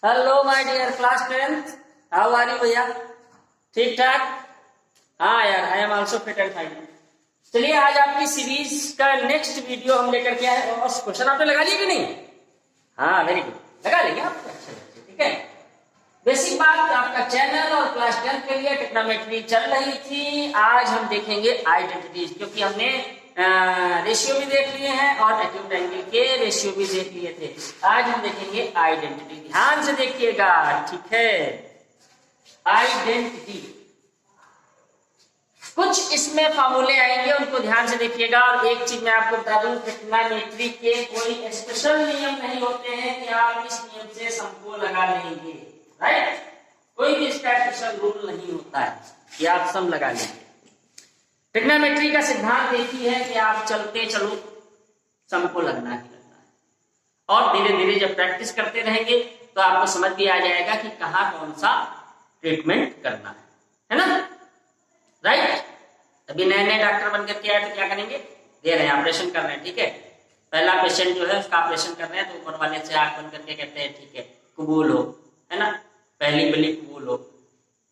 Hello my dear class 10th, how are you भैया? ठीक ठाक? हाँ यार, I am also fit and fine. चलिए, आज आपकी सीरीज का नेक्स्ट वीडियो हम लेकर के आए। और क्वेश्चन आपने लगा लिया कि नहीं? हाँ, वेरी गुड, लगा लेंगे आप। अच्छे बच्चे, ठीक है। बेसिक बात, आपका चैनल और क्लास 10th के लिए टेक्नोमेट्री चल रही थी। आज हम देखेंगे आइडेंटिटीज, क्योंकि हमने रेशियो भी देख लिए हैं और एक्यूट एंगल के रेशियो भी देख लिए थे। आज हम देखेंगे आइडेंटिटी। ध्यान से देखिएगा, ठीक है। आइडेंटिटी, कुछ इसमें फार्मूले आएंगे, उनको ध्यान से देखिएगा। और एक चीज मैं आपको बता दूं, ट्रिग्नोमेट्री के कोई स्पेशल नियम नहीं होते हैं कि आप इस नियम से सम को लगा लेंगे, राइट? कोई भी इसका स्पेशल रूल नहीं होता है कि आप सम लगा लेंगे। ट्रिग्नोमेट्री का सिद्धांत देखी है कि आप चलते चलो सम को लगना ही लगना है। और धीरे धीरे जब प्रैक्टिस करते रहेंगे तो आपको समझ भी आ जाएगा कि कहाँ कौन सा ट्रीटमेंट करना है ना? राइट? अभी नए नए डॉक्टर बन करके आए तो क्या करेंगे? दे रहे हैं, ऑपरेशन कर रहे हैं, ठीक है। पहला पेशेंट जो है उसका ऑपरेशन कर रहे हैं तो ऊपर वाले से आंख बंद करके कहते हैं ठीक है, कबूल हो, है ना? पहली बली कबूल हो।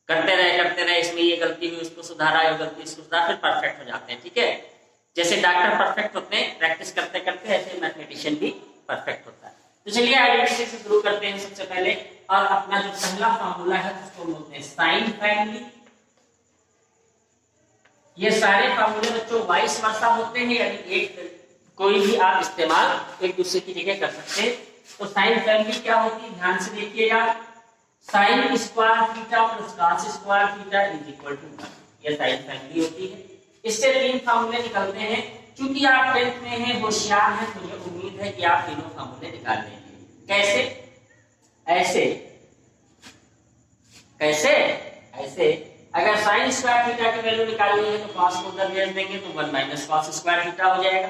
करते रहे, इसमें ये गलती हुई उसको सुधारा, ये गलती इसको सुधारा, फिर परफेक्ट हो जाते हैं, ठीक है। जैसे डॉक्टर परफेक्ट होते हैं प्रैक्टिस करते करते, ऐसे मैथमेटिशियन भी परफेक्ट होता है। तो चलिए आइडेंटिटी से शुरू करते हैं सबसे पहले। और अपना जो पहला फॉर्मूला है उसको बोलते हैं साइन फैमिली। ये सारे फॉर्मूले बच्चों वाइस वर्सा होते हैं, यानी एक कोई भी आप इस्तेमाल एक दूसरे की जगह कर सकते हैं। तो साइन फैमिली क्या होती है, ध्यान से देखिएगा। Sine square theta plus cos square theta is equal to 1, ये साइन फैमिली होती है। इससे तीन फॉर्मूले निकलते हैं। क्योंकि आप 10th में हैं, होशियार हैं, तो मुझे उम्मीद है कि आप तीनों फॉर्मूले निकाल लेंगे। कैसे? ऐसे, कैसे? ऐसे। अगर साइन स्क्वायर थीटा की वैल्यू निकालनी है तो कॉस को उधर भेज देंगे तो 1 माइनस कॉस स्क्वायर थीटा हो जाएगा।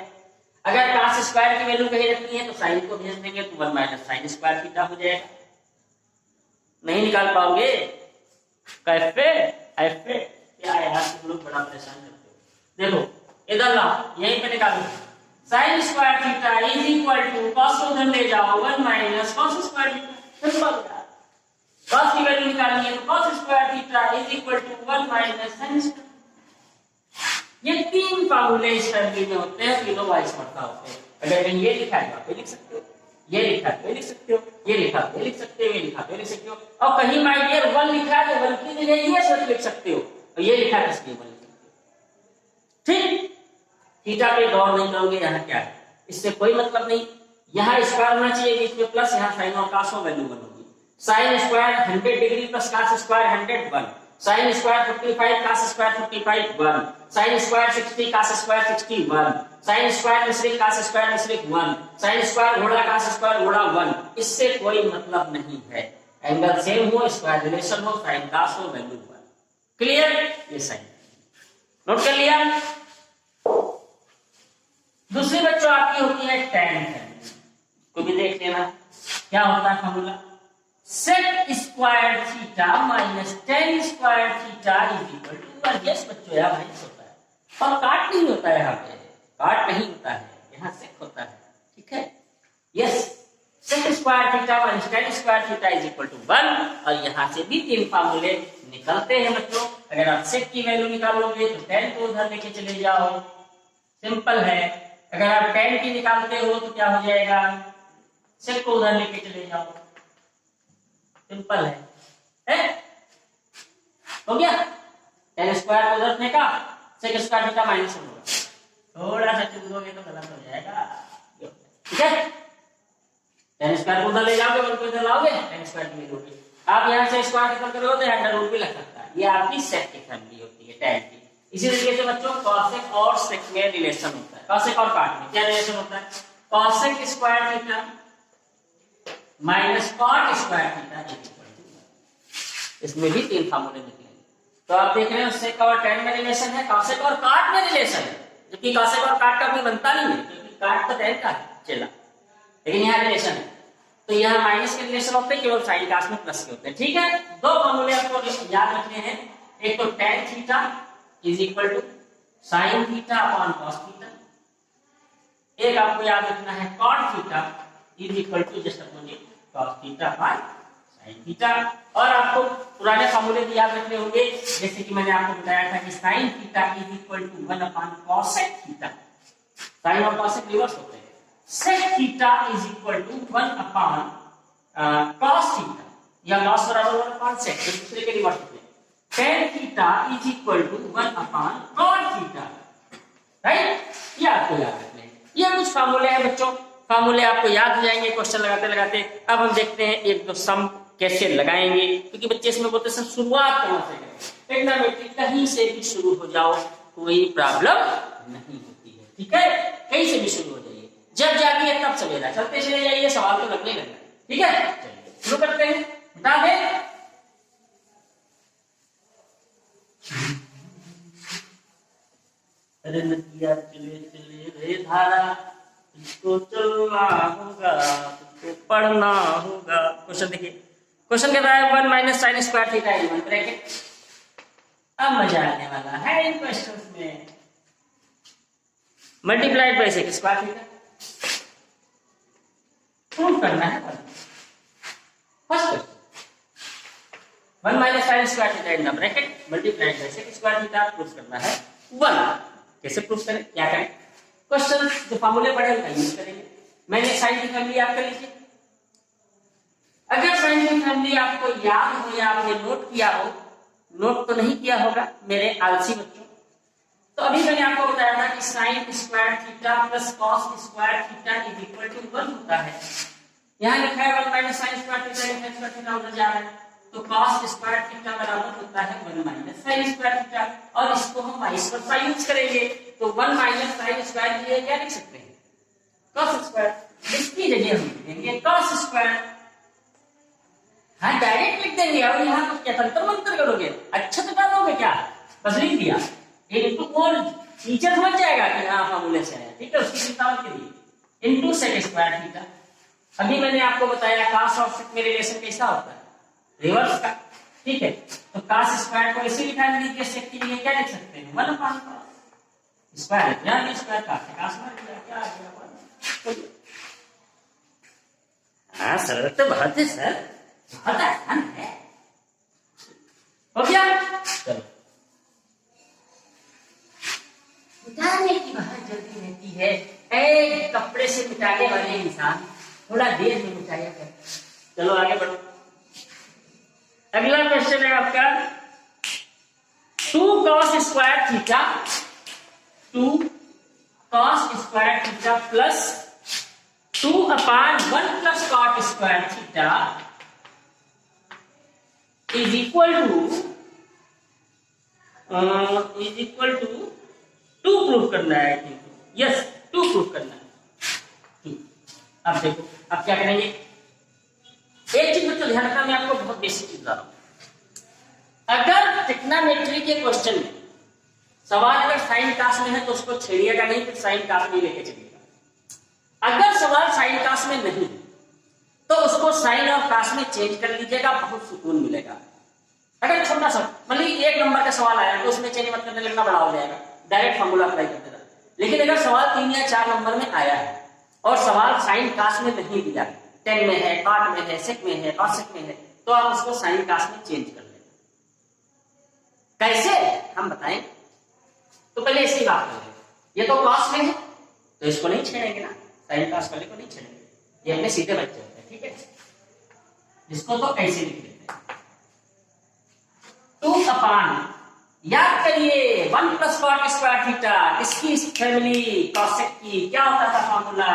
अगर कॉस स्क्वायर की वैल्यू कहीं रखनी है तो साइन को भेज देंगे तो 1 माइनस साइन स्क्वायर थीटा हो जाएगा। नहीं निकाल पाओगे? कैसे? ऐसे? क्या यार, तुम लोग बड़ा परेशान करते हो। देखो इधर लाओ, यहीं पे निकालो। Sine square theta is equal to, cos को उधर ले जाओ, 1 minus cos square theta. Simple यार। कॉस की वैल्यू निकालनी है तो cos square theta is equal to 1 minus sine square. ये तीन फार्मूले इस फैमिली में होते हैं, तीनों वाइस वर्सा होते हैं। अगर ये लिखा है तो आप लिख सकते हो, ये लिखा है तो लिख सकते हो, ये लिखा तो लिख सकते हो, ये लिखा तो लिख सकते हो। और कहीं माय डियर 1 लिखा है तो 1 की जगह ये सब लिख सकते हो, और ये लिखा है इसलिए 1 लिख सकते हो। ठीक? थीटा पे गौर नहीं करोगे, यहाँ क्या है इससे कोई मतलब नहीं। यहाँ स्क्वायर होना चाहिए बीच में प्लस, यहाँ साइन और कॉस में वैल्यू 1 होगी। Sine square 100 degree plus cos square 100 1, sine square 55 cos square 55 1, sine square 60 cos square 60 1, sine square मिश्रित कॉस स्क्वायर मिश्रित 1, साइन स्क्वायर घोड़ा कॉस स्क्वायर घोड़ा 1। इससे कोई मतलब नहीं है। एंगल सेम हो, स्क्वायर रिलेशन हो, साइन कॉस हो, वैल्यू 1। क्लियर? ये साइन नोट कर लिया। दूसरी बच्चों आपकी होती है tan फैमिली, को भी देख लेना। क्या होता है formula? Sec square theta minus tan square theta is equal to 1। Yes बच्चों, यहाँ माइनस होता है और काट नहीं होता है। यहाँ पे काट नहीं होता है, यहाँ सेक होता है, ठीक है। Yes, sec square theta minus tan square theta is equal to 1। और यहाँ से भी तीन फार्मूले निकलते हैं बच्चों। अगर आप सेक की वैल्यू निकालोगे तो tan को उधर लेके चले जाओ, सिंपल है। अगर आप tan की निकालते हो तो क्या हो जाएगा? सेक को उधर लेके चले जाओ, सिंपल है? हो गया? tan स्क्वायर को उधर फेंका, सेक स्क्वायर थीटा माइनस होगा, थोड़ा सा चूक दोगे तो गलत हो जाएगा, ठीक है। tan स्क्वायर को उधर ले जाओगे, 1 को इधर लाओगे, tan स्क्वायर की वैल्यू होगी। आप यहाँ से स्क्वायर खत्म करोगे तो अंडर रूट भी लग सकता है। ये आपकी सेक की फैमिली होती है, tan की। इसी तरीके से बच्चों कॉसेक और सेक में रिलेशन होता है। कॉसेक और काट में क्या रिलेशन होता है? Cosec square theta minus cot square theta is equal to 1। इसमें भी तीन फार्मूले निकलेंगे। तो आप देख रहे हैं सेक और tan में रिलेशन है, कॉसेक और काट में रिलेशन है। जबकि कॉसेक और काट का भी बनता नहीं है, क्योंकि काट तो tan का है चला, लेकिन यहाँ रिलेशन है। तो यहाँ माइनस के रिलेशन होते हैं, केवल साइन कॉस में प्लस के होते हैं, ठीक है। दो फार्मूले आपको याद रखने हैं। एक तो tan theta is equal to sine theta upon cos theta. एक आपको याद रखना है cot theta is equal to just opposite cos theta by sine theta. और आपको पुराने फार्मूले भी याद रखने होंगे, जैसे कि मैंने आपको बताया था कि sine theta is equal to 1 upon cosec theta. Sine और कॉसेक रिवर्स होते हैं। Sec theta is equal to 1 upon cos theta, या कॉस बराबर 1 अपॉन सेक, दूसरे के रिवर्स होते हैं। tan theta is equal to 1 upon cot theta, right? ये आपको याद रखने हैं। ये कुछ फार्मूले हैं बच्चों, फार्मूले आपको याद हो जाएंगे क्वेश्चन लगाते लगाते। अब हम देखते हैं एक दो सम कैसे लगाएंगे, क्योंकि बच्चे इसमें बोलते हैं शुरुआत कहां से करें। ट्रिग्नोमेट्री कहीं से भी शुरू हो जाओ, कोई प्रॉब्लम नहीं होती है, ठीक है? कहीं से भी शुरू हो जाइए, जब जागिए तब सवेरा, चलते चले जाइए, सवाल तो लगने लगता है, ठीक है? चलिए शुरू करते हैं। बता दें अरे नदिया चले चले रे धारा, इसको चलना होगा, इसको पढ़ना होगा। क्वेश्चन देखिए, क्वेश्चन कहता है 1 minus sine square theta in one bracket. अब मजा आने वाला है इन क्वेश्चंस में। Multiplied by sec square theta prove करना है। First question 1 minus sine square theta in the bracket multiplied by sec square theta prove करना है 1। कैसे प्रूफ करें, क्या करें? क्वेश्चन जो फार्मूले पढ़े उनका यूज करेंगे। मैंने साइन की फैमिली याद कर लीजिए। अगर साइन की फैमिली आपको याद हो या आपने नोट किया हो, नोट तो नहीं किया होगा मेरे आलसी बच्चों, तो अभी मैंने आपको बताया था कि sine square theta plus cos square theta is equal to 1 होता है। यहां लिखा है 1 minus sine square theta in square theta उधर जा रहा है, तो cos स्क्वायर थीटा बराबर होता है 1 माइनस साइन स्क्वायर थीटा। और इसको हम वाइस वर्सा यूज करेंगे, तो 1 माइनस साइन स्क्वायर के लिए क्या लिख सकते हैं? cos square. इसकी जगह हम लिखेंगे cos स्क्वायर। हाँ, डायरेक्ट लिख देंगे। और यहाँ तो क्या तंत्र मंत्र करोगे, अच्छा तो डालोगे क्या, बस लिख दिया। इनटू और टीचर समझ जाएगा कि हाँ फार्मूले से है, ठीक है? उसकी चिंता मत करिए। Into sec square theta. अभी मैंने आपको बताया cos और sec में रिलेशन कैसा होता है, रिवर्स का, ठीक है? तो cos स्क्वायर को इसी लिखा लीजिए, सेक के लिए क्या लिख सकते हैं 1 अपॉन cos स्क्वायर, यानी स्क्वायर का cos में क्या आ गया। हाँ सरल तो बहुत है सर, बहुत आसान है। हो गया? चलो, मिटाने की बहुत जल्दी रहती है। एक कपड़े से मिटाने वाले इंसान थोड़ा देर में मिटाया कर। चलो आगे बढ़ो। अगला क्वेश्चन है आपका 2 cos square theta, 2 cos square theta plus 2 upon 1 plus cot square theta is equal to 2 proof करना है। यस, 2 प्रूफ करना है। अब देखो, अब क्या करेंगे? एक चीज बच्चों ध्यान रखना, मैं आपको बहुत बेसिक चीज बता रहा हूं। अगर ट्रिग्नोमेट्री के क्वेश्चन में सवाल अगर साइन कास में है तो उसको छेड़िएगा नहीं, फिर साइन कास में लेके चलिएगा। अगर सवाल साइन कास में नहीं तो उसको साइन और कास में चेंज कर लीजिएगा, बहुत सुकून मिलेगा। अगर छोटा सा मान लीजिए 1 नंबर का सवाल आया तो उसमें चेंज मत करने लगना, बड़ा हो जाएगा, डायरेक्ट फॉर्मूला अप्लाई कर देना। लेकिन अगर सवाल 3 या 4 नंबर में आया है और सवाल साइन कास में नहीं दिया, 10 में है, cot में है, sec में है, cosec में है, तो आप उसको साइन कास में चेंज कर लेना। कैसे हम बताएं? तो पहले इसकी बात करें। ये तो cos में है तो इसको नहीं छेड़ेंगे ना, साइन कास वाले को नहीं छेड़ेंगे, ये अपने सीधे बच्चे होते हैं, ठीक है? इसको तो ऐसे लिख देते हैं 2 अपॉन, याद करिए 1 प्लस cot स्क्वायर थीटा, इसकी फैमिली cosec की, क्या होता था formula?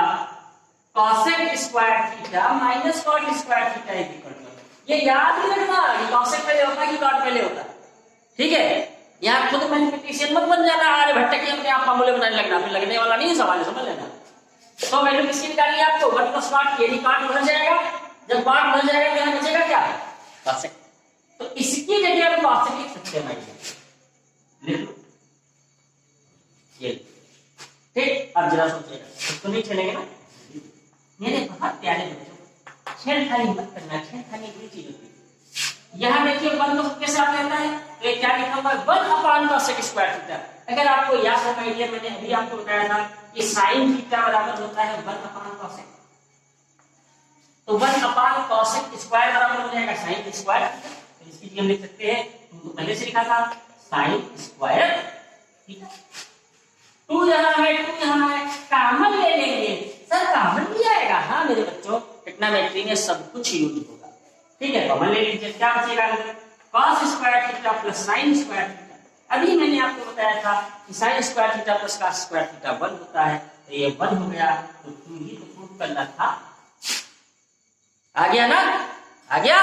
cosec square theta minus cot square theta is equal to, ये याद ही रखना कि cosec पहले होता है कि cot पहले होता है, ठीक है? यहाँ खुद मैनिपुलेशन मत बन जाना, अरे भट्टे की अपने आप फॉर्मूले बनाने लगना, फिर लगने वाला नहीं सवाल है, समझ लेना। तो वैल्यू किसकी निकालनी है आपको? 1 प्लस cot, ये cot उधर जाएगा, जब cot उधर जाएगा तो यहाँ बचेगा क्या? cosec। तो इसकी जगह हम cosec लिख सकते हैं, लिख लो ये, ठीक? अब जरा सोचिएगा, इसको नहीं छेड़ेंगे ना। मेरे बहुत प्यारे बच्चों, छेड़खानी मत करना, छेड़खानी बुरी चीज होती है। यहाँ देखिए 1 तो कैसे आप लेता है, तो ये क्या लिखा हुआ है 1 cos स्क्वायर थीटा। अगर आपको याद होगा आइडिया मैंने अभी आपको बताया था कि साइन थीटा बराबर होता है 1 cos, तो 1 cos स्क्वायर बराबर हो जाएगा साइन स्क्वायर थीटा। तो इसकी जगह हम लिख सकते हैं, पहले से लिखा था साइन स्क्वायर थीटा। 2 यहाँ है 2 यहाँ है, कॉमन ले लेंगे सर, कॉमन भी आएगा। हाँ मेरे बच्चों, ट्रिग्नोमेट्री में सब कुछ यूज होगा, ठीक है। कॉमन ले लीजिए, क्या बचेगा cos square theta plus sign square theta. अभी मैंने आपको बताया था कि sine square theta plus cos square theta 1 होता है, तो ये 1 हो गया, तो 2 ही तो प्रूव करना था। आ गया ना, आ गया,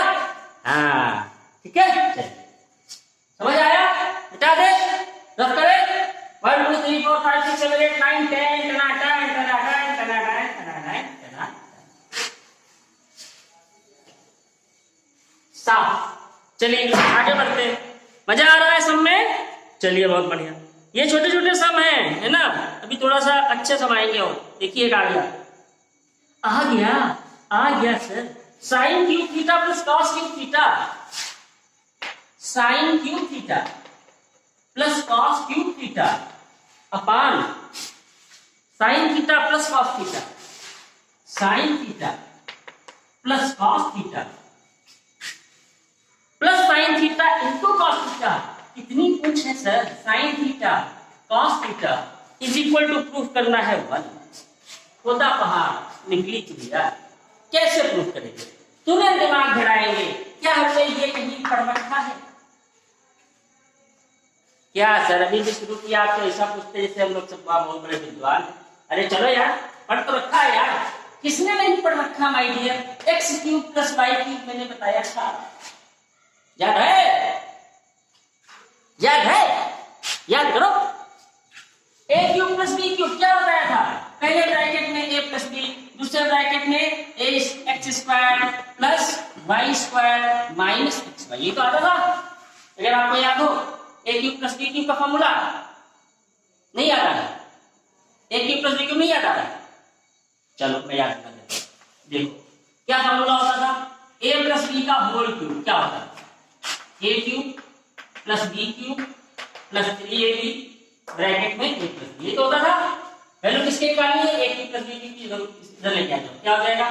हाँ ठीक है। समझ आया, मिटा दे, रख करे 1 2 3 4 5 6 7 8 9 10 साफ। चलिए आगे बढ़ते हैं, मजा आ रहा है सब में, चलिए बहुत बढ़िया। ये छोटे छोटे सम हैं, है ना, अभी थोड़ा सा अच्छे समाएंगे। और देखिए आ गया sir, sine cube theta plus cos cube theta, sine cube theta plus cos cube theta upon sine theta plus cos theta, sine theta plus cos theta plus sine theta into cos theta. कितनी कुछ है sir, sine theta cos theta is equal to proof करना है 1। होता पहाड़ निकली चुड़िया, कैसे प्रूफ करेंगे, तुरंत दिमाग घड़ाएंगे। क्या हमने ये कहीं पढ़ रखा है क्या सर? अभी भी शुरू किया, आप तो ऐसा पूछते जैसे हम लोग सब बहुत बड़े विद्वान हैं। अरे चलो यार, पढ़ तो रखा है यार, किसने नहीं पढ़ रखा my dear? X cube plus Y cube मैंने बताया था, याद है? याद है? याद करो। A cube plus B cube क्या बताया था? पहले ब्रैकेट में ए प्लस बी, दूसरे ब्रैकेट में A X square plus Y square minus X Y, ये तो आता था। अगर आपको याद हो A cube plus B cube का फॉर्मूला नहीं याद आ रहा, A cube plus B cube नहीं याद आ रहा, चलो मैं याद कर देता हूं। देखो क्या फॉर्मूला होता था, ए प्लस बी का होल क्यूब क्या होता था? A cube plus B cube plus 3ab bracket में ए प्लस बी, ये तो होता था। वैल्यू किसके निकालनी है? ए क्यूब प्लस बी क्यूब की इधर लेके आ जाओ, क्या हो जाएगा?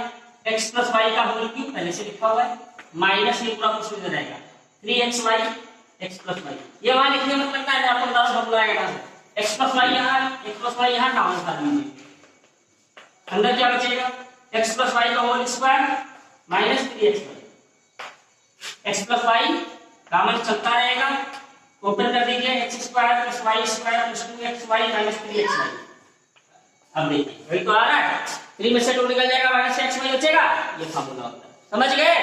x प्लस वाई का होल क्यूब पहले से लिखा हुआ है, माइनस ये पूरा कुछ इधर आएगा 3xy x प्लस वाई, ये वहां लिखने में लगता है आपको बता दो फॉर्मूला आएगा x प्लस वाई यहाँ, x प्लस वाई यहाँ कॉमन कर लीजिए, अंदर क्या बचेगा? x प्लस वाई का whole square minus 3xy, x plus y common चलता रहेगा, ओपन कर दीजिए x square plus Y square plus 2xy minus 3xy। अब देखिए वही तो आ रहा है, 3 में से 2 निकल जाएगा, माइनस xy बचेगा, ये फॉर्मूला होता है। समझ गए?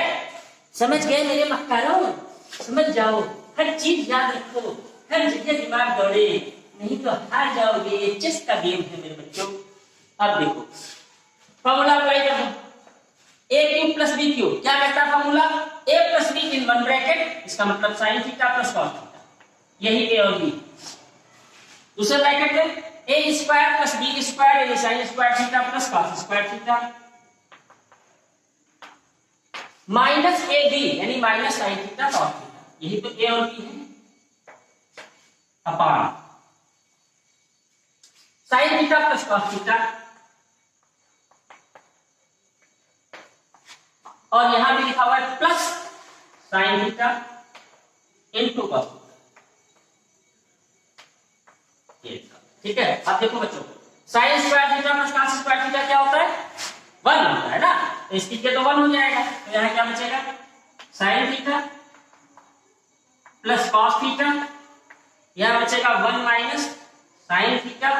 समझ गए मेरे मक्कारों? समझ जाओ, हर चीज याद रखो, हर जगह दिमाग दौड़े, नहीं तो हार जाओगे। ये चेस का गेम है मेरे बच्चों। अब देखो फॉर्मूला अप्लाई कर दो, A cube plus B cube क्या कहता है formula? A plus B in one bracket, इसका मतलब sine theta plus cos theta, यही ए और बी। दूसरे ब्रैकेट में A square plus B square यानी sine square theta plus cos square theta minus A B यानी minus sine theta cos theta, यही तो ए और बी है, upon sine theta plus cos theta, और यहां भी लिखा हुआ है plus sine theta into cos theta. ठीक है, अब देखो बच्चों, sign square theta plus cos square theta क्या होता है? 1 होता है ना, तो इसकी के तो 1 हो जाएगा, तो यहां क्या बचेगा? Sign theta plus cos theta, यहां बचेगा 1 minus sine theta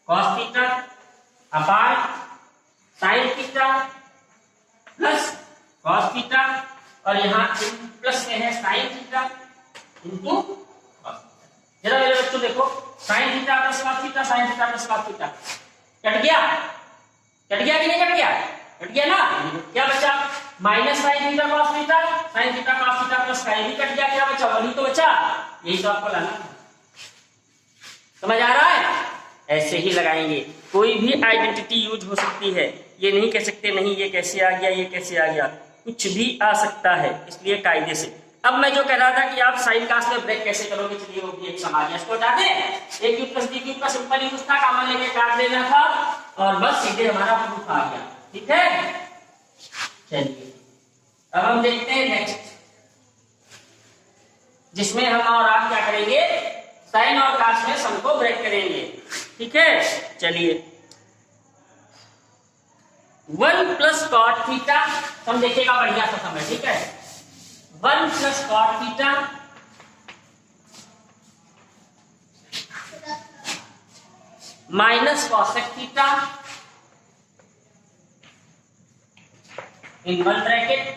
cos theta upon sine theta plus cos theta, और यहां प्लस में है sine theta into cos theta. जरा मेरे बच्चों देखो, sign theta plus cos theta, sine theta plus cos theta cut गया, कट गया कि नहीं कट गया? कट गया ना। क्या बचा? Minus sine theta cos theta, sine theta cos theta plus sign भी कट गया, क्या बचा? वही तो बचा, यही तो आपको लाना है। समझ आ रहा है? ऐसे ही लगाएंगे, कोई भी आइडेंटिटी यूज हो सकती है, ये नहीं कह सकते नहीं ये कैसे आ गया, ये कैसे आ गया, कुछ भी आ सकता है, इसलिए कायदे से। अब मैं जो कह रहा था कि आप साइन कास्ट में ब्रेक कैसे करोगे, चलिए वो भी एक सवाल है, इसको हटा दें। ए क्यूब प्लस बी क्यूब का सिंपल यूज था, कॉमन लेके काट देना था और बस सीधे हमारा प्रूफ आ गया। ठीक है, चलिए अब हम देखते हैं नेक्स्ट, जिसमें हम और आप क्या करेंगे, साइन और कास्ट में सम को ब्रेक करेंगे। ठीक है, चलिए 1 प्लस कॉट थीटा हम देखिएगा, बढ़िया सा समय। ठीक है, 1 plus cot theta minus cosec theta in one bracket,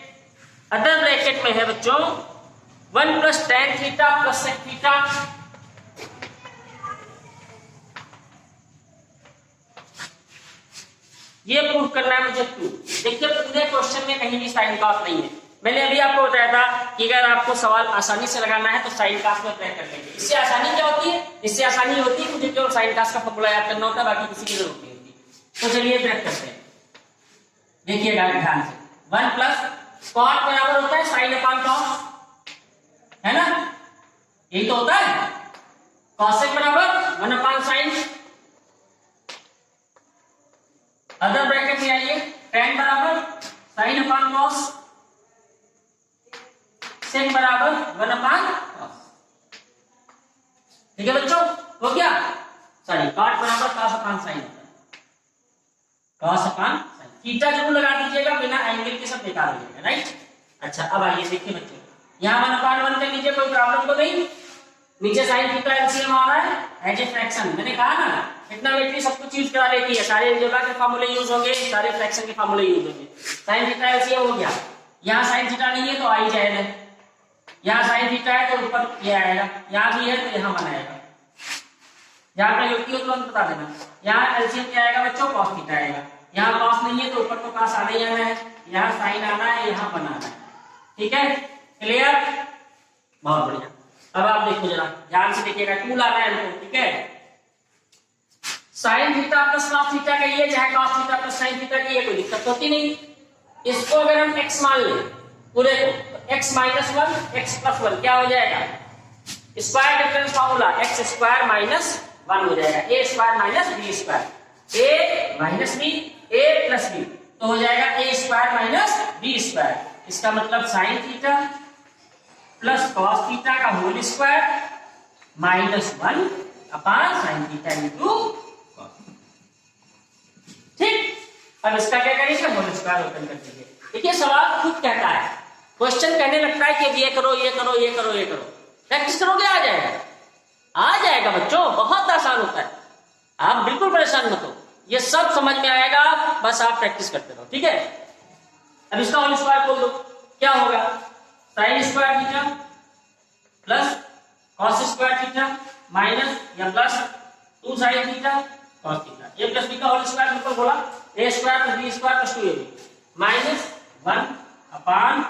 other bracket में है बच्चों 1 plus tan theta plus sec theta ये प्रूफ करना है मुझे 2। देखिए पूरे क्वेश्चन में कहीं भी साइन कास्ट नहीं है। मैंने अभी आपको बताया था कि अगर आपको सवाल आसानी से लगाना है तो साइन कास्ट में ब्रेक कर लेंगे। इससे आसानी क्या होती है, इससे आसानी होती है मुझे केवल साइन कास्ट का फॉर्मूला याद करना होता है, बाकी किसी की जरूरत नहीं होती। तो चलिए ब्रेक करते हैं, देखिएगा ध्यान से। 1 प्लस कॉट बराबर होता है साइन अपान कॉस, है ना, यही तो होता है। कॉसेक बराबर 1 अपान साइन, अदर ब्रैकेट में आइए tan बराबर साइन अपान कॉस, सेक बराबर 1 अपान कॉस। ठीक है बच्चों, हो गया। सॉरी, कॉट बराबर कॉस अपान साइन, कॉस अपान साइन, थीटा जरूर लगा दीजिएगा, बिना एंगल के सब बेकार हो जाएगा, राइट। अच्छा अब आइए देखिए बच्चों, यहाँ 1 अपान 1 कर लीजिए, कोई प्रॉब्लम तो नहीं। नीचे साइन थीटा एलसीएम आ रहा है एज ए फ्रैक्शन, मैंने कहा ना ट्रिग्नोमेट्री सब कुछ यूज करा लेती है, सारे अलजेब्रा के फार्मूले यूज होंगे, सारे फ्रैक्शन के फार्मूले यूज होंगे। साइन थीटा एलसीएम हो गया, यहाँ साइन थीटा नहीं है तो आ ही जाएगा, यहाँ साइन थीटा है तो ऊपर ये आएगा, यहाँ भी है तो यहाँ बनाएगा, यहाँ पे गलती हो तो बता देना। यहाँ एलसीएम क्या आएगा बच्चों, cos थीटा आएगा, यहाँ cos नहीं है तो ऊपर तो cos आना ही आना है, यहाँ साइन आना है, यहाँ बनाना है। ठीक है, क्लियर, बहुत बढ़िया। अब आप देखो जरा ध्यान से देखिएगा, 2 लाना है हमको। ठीक है, sign theta plus cos theta का ये, चाहे cos theta plus sine theta की, ये कोई दिक्कत होती नहीं। इसको अगर हम x मान ले पूरे को, x माइनस 1 x प्लस 1 क्या हो जाएगा, square difference formula x square minus 1 हो जाएगा, a square minus b square, a minus b a plus b, तो हो जाएगा a square minus b square. इसका मतलब sine theta plus cos theta का whole square minus 1 upon sine theta into cos. ठीक, अब इसका क्या करेंगे, होल स्क्वायर ओपन कर दीजिए। देखिए सवाल खुद कहता है, क्वेश्चन कहने लगता है कि ये करो ये करो ये करो ये करो, प्रैक्टिस करोगे आ जाएगा, आ जाएगा बच्चों, बहुत आसान होता है, आप बिल्कुल परेशान मत हो, ये सब समझ में आएगा, बस आप प्रैक्टिस करते रहो। ठीक है, अब इसका होल स्क्वायर खोल दो, क्या होगा, sine square theta plus cos square theta minus या plus 2 sine theta cos theta, A plus B का होल स्क्वायर बिल्कुल बोला, A square plus B square plus 2ab minus 1 upon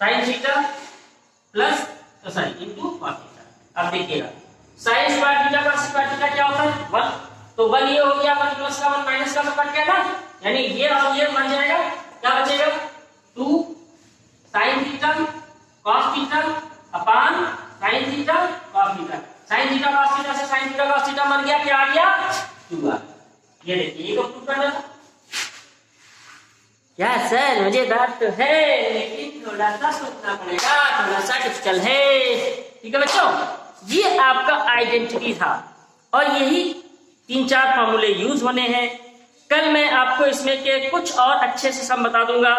sine theta plus sorry into cos theta. अब देखिएगा sine square theta plus square theta क्या होता है, 1, तो 1 ये हो गया, 1 प्लस का 1 माइनस का 1 कट गया ना, यानी ये और ये बन जाएगा, क्या बचेगा 2 sine theta cos theta upon sine theta cos theta, sine theta cos theta से साइन थीटा कॉस थीटा बन गया, क्या आ गया 2 आ। ये देखिए ये प्रूफ करना था। क्या सर मजेदार तो है, लेकिन थोड़ा सा सोचना पड़ेगा, थोड़ा सा डिफिकल्ट है। ठीक है बच्चों, ये आपका आइडेंटिटी था और यही 3-4 फार्मूले यूज होने हैं। कल मैं आपको इसमें के कुछ और अच्छे से सम बता दूंगा,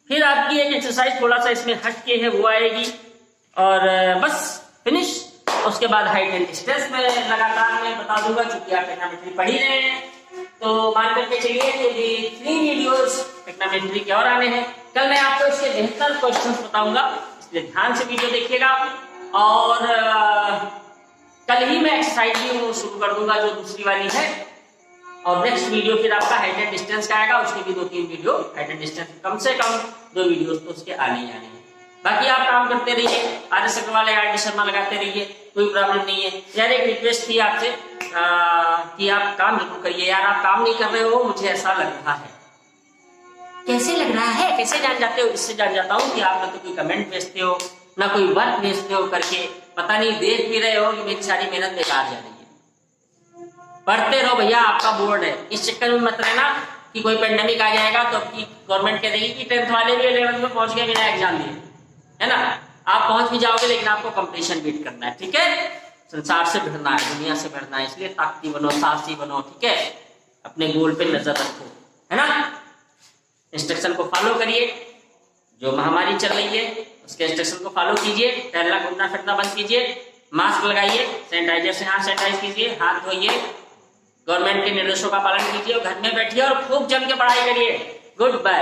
फिर आपकी एक एक्सरसाइज थोड़ा सा इसमें हट के है वो आएगी और बस फिनिश। उसके बाद हाइट एंड डिस्टेंस में लगातार मैं बता दूंगा, चूंकि आप ट्रिग्नोमेट्री पढ़ ही रहे हैं तो मान करके चलिए कि 3 वीडियोस ट्रिग्नोमेट्री के और आने हैं। कल मैं आपको इसके बेहतर क्वेश्चंस बताऊंगा, इसलिए ध्यान से वीडियो देखिएगा। और कल ही मैं एक्सरसाइज भी शुरू कर दूंगा जो दूसरी वाली है, और नेक्स्ट वीडियो फिर आपका हाइट एंड डिस्टेंस का आएगा, उसके भी 2-3 वीडियो, हाइट एंड डिस्टेंस कम से कम 2 वीडियोस तो उसके आने ही आने हैं। बाकी आप काम करते रहिए, आर.एस. अग्रवाल या आर.डी. शर्मा लगाते रहिए, कोई प्रॉब्लम नहीं है। यार एक रिक्वेस्ट थी आपसे कि आप काम जरूर करिए, यार आप काम नहीं कर रहे हो मुझे ऐसा लग रहा है। कैसे लग रहा है? कैसे जान जाते हो? इससे जान जाता हूँ कि आप ना तो कोई कमेंट भेजते हो ना कोई वर्क भेजते हो करके, पता नहीं देख भी रहे हो कि मेरी सारी मेहनत बेकार जा रही है। पढ़ते रहो भैया, आपका बोर्ड है, इस चक्कर में मत रहना कि कोई पेंडेमिक आ जाएगा तो आपकी गवर्नमेंट कह देगी कि 10th वाले भी 11th में पहुंच गए बिना एग्जाम दिए, है ना। आप पहुंच भी जाओगे लेकिन आपको कंपटीशन बीट करना है, ठीक है। संसार से भिड़ना है, दुनिया से भिड़ना है, इसलिए ताकती बनो, साहसी बनो, ठीक है। अपने गोल पे नजर रखो, है ना। इंस्ट्रक्शन को फॉलो करिए, जो महामारी चल रही है उसके इंस्ट्रक्शन को फॉलो कीजिए, टहलना घूमना फिरना बंद कीजिए, मास्क लगाइए, सैनिटाइजर से हाथ सैनिटाइज कीजिए, हाथ धोइए, गवर्नमेंट के निर्देशों का पालन कीजिए, घर में बैठिए और खूब जम के पढ़ाई करिए। Good bye.